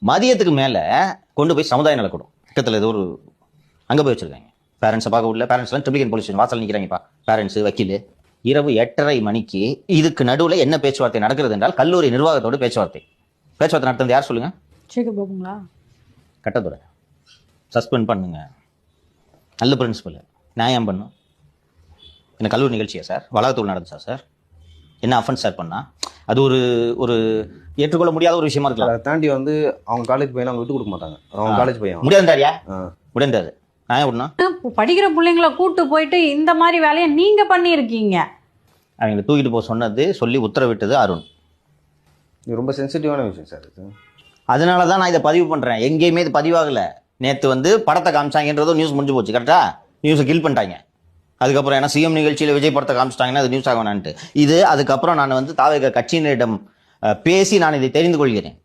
மதியத்துக்கு மேலே கொண்டு போய் சமுதாய நலக்கூடம் பக்கத்தில் ஏதோ ஒரு அங்கே போய் வச்சுருக்காங்க. பேரண்ட்ஸை பார்க்க உள்ள பேரண்ட்ஸ்லாம் ட்ரிபிளிகன் போலீஸ் ஸ்டேஷன் வாசல் நிற்கிறாங்கப்பா, பேரண்ட்ஸு வக்கீல். இரவு 8:30 மணிக்கு இதுக்கு நடுவில் என்ன பேச்சுவார்த்தை நடக்கிறது என்றால் கல்லூரி நிர்வாகத்தோடு பேச்சுவார்த்தை நடத்துறது யார் சொல்லுங்க? சேகர் பாபுங்களா? கட்டத்துறை சஸ்பெண்ட் பண்ணுங்க, நல்ல பிரின்சிபல், நியாயம் பண்ணும். என்ன கல்லூரி நிகழ்ச்சியா சார்? வளாகத்தூள் நடந்துச்சா சார்? என்ன அஃபென்ஸ் சார் பண்ணா? அது ஒரு ஒரு ஏற்றுக்கொள்ள முடியாத ஒரு விஷயமா இருக்கலாம். அதை தாண்டி வந்து அவங்க காலேஜ் பையன் அவங்க விட்டு கொடுக்க மாட்டாங்க. அவங்க காலேஜ் பையன் முடியாதுயா, முடியாது. நியாயம் பண்ணா படிக்கிற பிள்ளைங்களை கூட்டு போயிட்டு இந்த மாதிரி வேலையை நீங்க பண்ணியிருக்கீங்க. அவங்களை தூக்கிட்டு போக சொன்னது, சொல்லி உத்தரவிட்டது அருண். இது ரொம்ப சென்சிட்டிவான விஷயம் சார் இது. அதனால தான் நான் இதை பதிவு பண்ணுறேன். எங்கேயுமே இது பதிவாகலை. நேற்று வந்து படத்தை காமிச்சாங்கன்றதும் நியூஸ் முடிஞ்சு போச்சு. கரெக்டாக நியூஸை கில் பண்ணிட்டாங்க. அதுக்கப்புறம் ஏன்னா சிஎம் நிகழ்ச்சியில் விஜய் படத்தை காமிச்சிட்டாங்கன்னா அது நியூஸ் ஆகணும்ட்டு இது. அதுக்கப்புறம் நான் வந்து தாவேக கட்சியினரிடம் பேசி நான் இதை தெரிந்து கொள்கிறேன்.